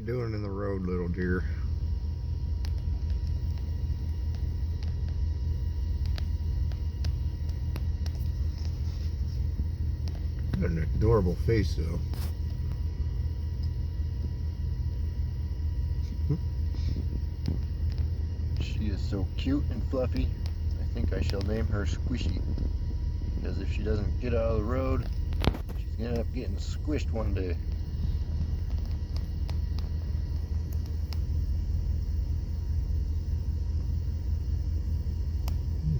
you doing in the road, little dear? Got an adorable face, though. She is so cute and fluffy. I think I shall name her Squishy. Because if she doesn't get out of the road, she's going to end up getting squished one day.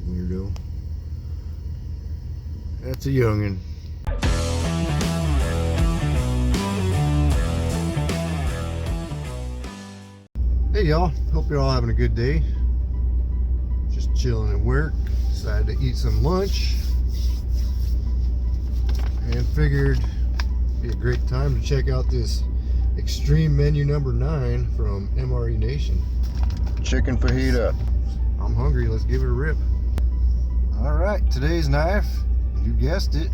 Weirdo. That's a youngin'. Hey y'all, hope you're all having a good day. Just chilling at work. Decided to eat some lunch and figured it'd be a great time to check out this extreme menu number 9 from MRE Nation. Chicken fajita. I'm hungry, let's give it a rip. Alright, today's knife, you guessed it,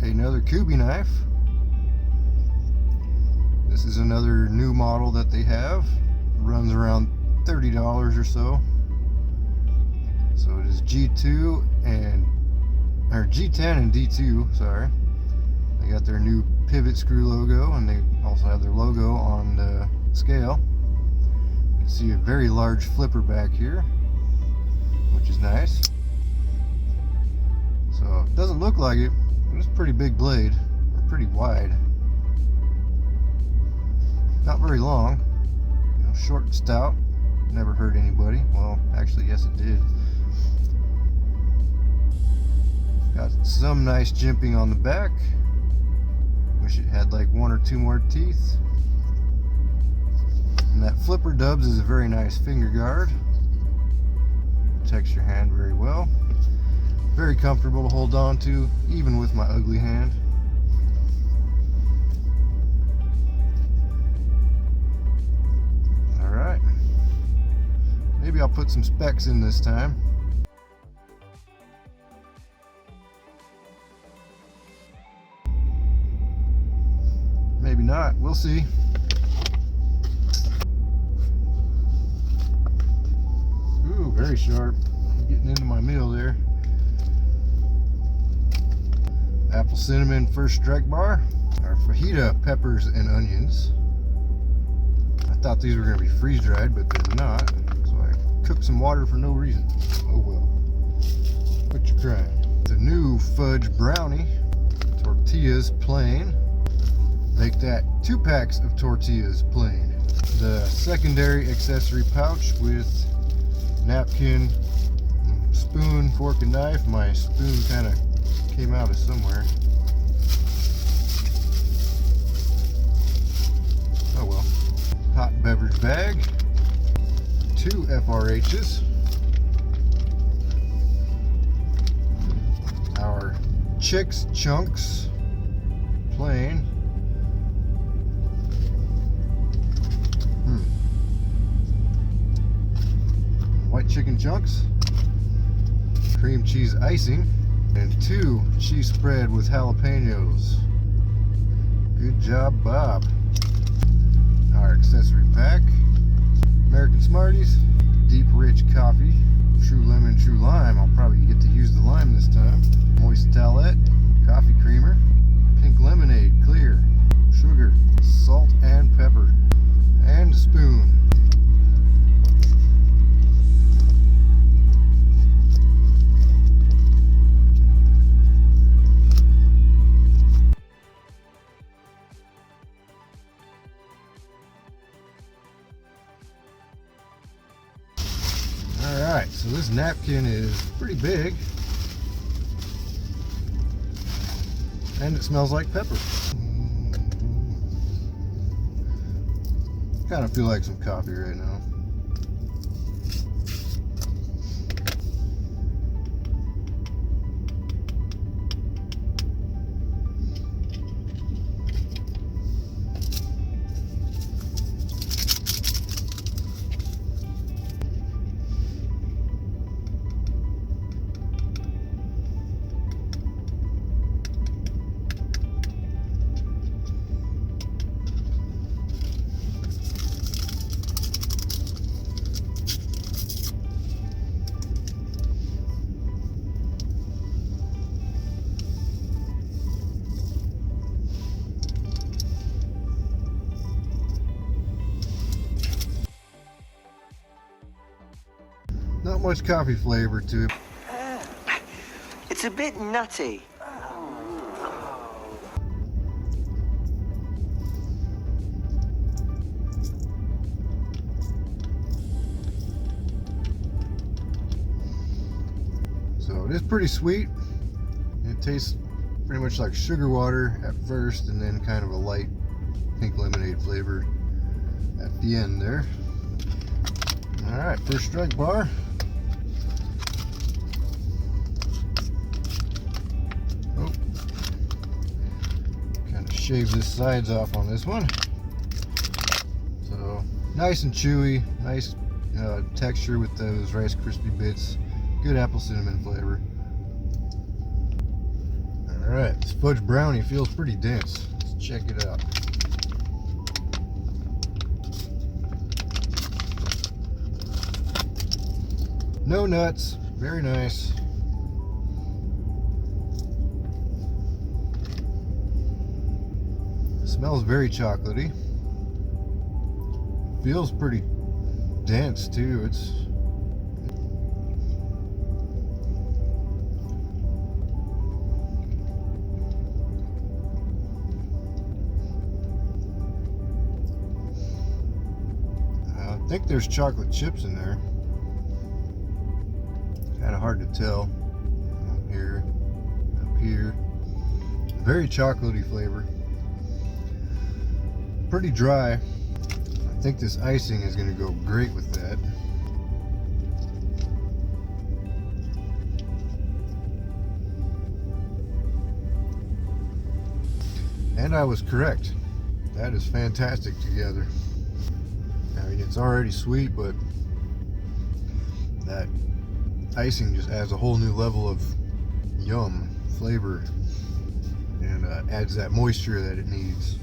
another Kubi knife. This is another new model that they have. Runs around $30 or so. So it is G2 and or G10 and D2, sorry. They got their new pivot screw logo, and they also have their logo on the scale. You can see a very large flipper back here, which is nice. So it doesn't look like it, but it's a pretty big blade, or pretty wide. Not very long, you know, short and stout. Never hurt anybody. Well, actually, yes, it did. Got some nice jimping on the back. Wish it had like 1 or 2 more teeth. And that flipper dubs is a very nice finger guard. Protects your hand very well. Very comfortable to hold on to, even with my ugly hand. Alright. Maybe I'll put some specs in this time. Maybe not, we'll see. Ooh, very sharp. Getting into my meal there. Apple cinnamon first strike bar. Our fajita peppers and onions. I thought these were going to be freeze dried, but they're not. So I cooked some water for no reason. Oh well. What you crying? The new fudge brownie. Tortillas plain. Make that 2 packs of tortillas plain. The secondary accessory pouch with napkin, spoon, fork, and knife. My spoon kind of came out of somewhere. Oh well. Hot beverage bag. 2 FRHs. Our Chicks Chunks plain. White chicken chunks, cream cheese icing, and 2 cheese spread with jalapenos. Good job, Bob. Our accessory pack, American Smarties, deep rich coffee, true lemon, true lime. I'll probably get to use the lime this time. Moist towelette, coffee creamer, pink lemonade, clear, sugar, salt and pepper, and a spoon. Alright, so this napkin is pretty big, and it smells like pepper. Kind of feel like some coffee right now. Not much coffee flavor to it. It's a bit nutty. So it is pretty sweet. It tastes pretty much like sugar water at first, and then kind of a light pink lemonade flavor at the end there. Alright, first strike bar. Oh, kind of shave the sides off on this one. So nice and chewy, nice texture with those Rice Krispie bits. Good apple cinnamon flavor. Alright, this fudge brownie feels pretty dense. Let's check it out. No nuts, very nice. Smells very chocolatey. Feels pretty dense too. I think there's chocolate chips in there. Kind of hard to tell. Here, up here. Very chocolatey flavor. Pretty dry. I think this icing is going to go great with that. And I was correct. That is fantastic together. I mean, it's already sweet, but that icing just adds a whole new level of yum flavor and adds that moisture that it needs.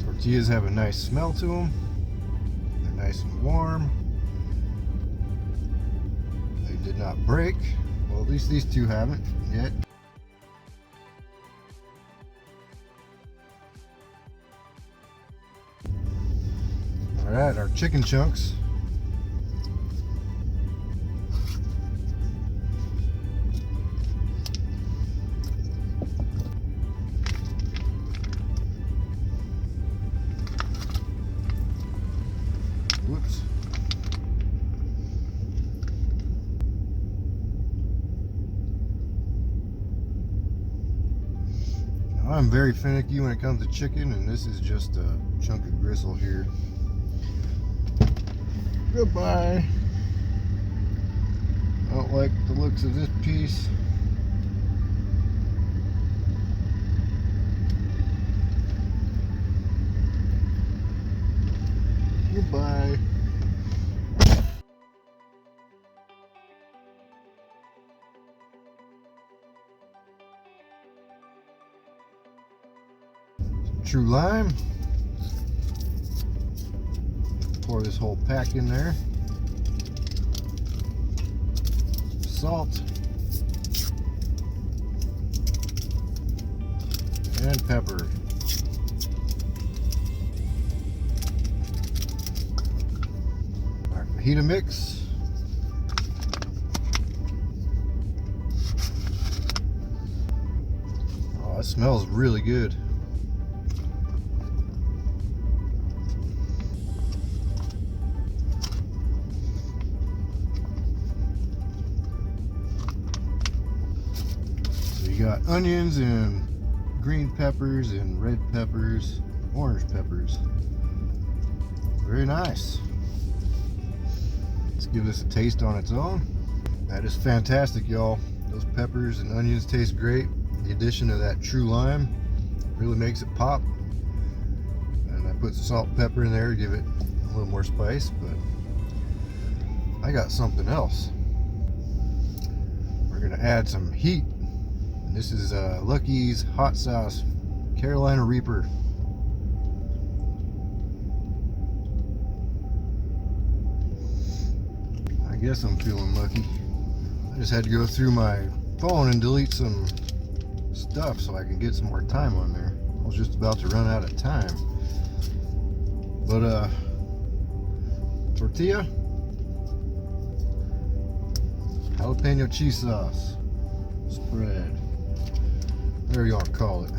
Tortillas have a nice smell to them. They're nice and warm. They did not break. Well, at least these two haven't yet. Alright, our chicken chunks. Whoops. Now, I'm very finicky when it comes to chicken, and this is just a chunk of gristle here. Goodbye. I don't like the looks of this piece. Goodbye. True lime. Pour this whole pack in there. Salt. And pepper. Our fajita mix. Oh, it smells really good. You got onions and green peppers and red peppers, orange peppers. Very nice. Let's give this a taste on its own. That is fantastic, y'all. Those peppers and onions taste great. The addition of that true lime really makes it pop. And I put some salt and pepper in there to give it a little more spice, but I got something else. We're gonna add some heat. This is Lucky's Hot Sauce Carolina Reaper. I guess I'm feeling lucky. I just had to go through my phone and delete some stuff so I can get some more time on there. I was just about to run out of time. But tortilla, jalapeno cheese sauce, spread, whatever you want to call it.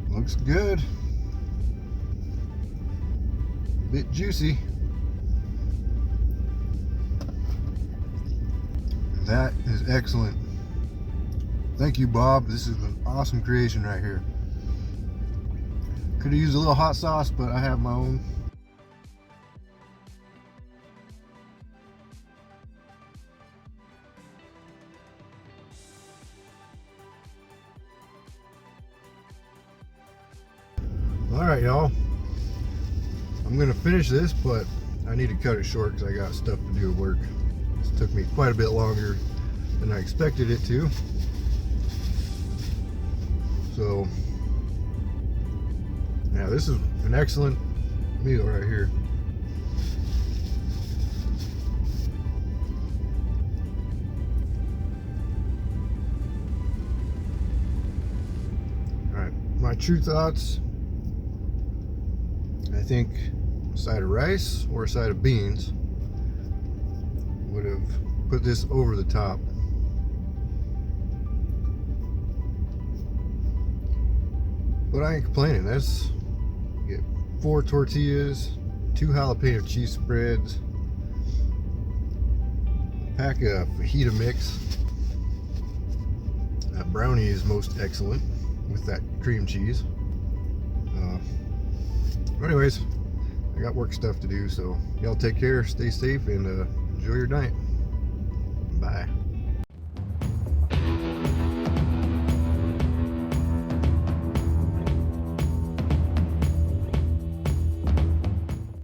Looks good. A bit juicy. That is excellent. Thank you, Bob. This is an awesome creation right here. Could have used a little hot sauce, but I have my own. Alright, y'all. I'm going to finish this, but I need to cut it short because I got stuff to do at work. This took me quite a bit longer than I expected it to. So, yeah, this is an excellent meal right here. Alright, my true thoughts. I think a side of rice or a side of beans would have put this over the top. But I ain't complaining. That's, you get 4 tortillas, 2 jalapeno cheese spreads, a pack of fajita mix. That brownie is most excellent with that cream cheese. Anyways, I got work stuff to do, so y'all take care, stay safe, and enjoy your night. Bye.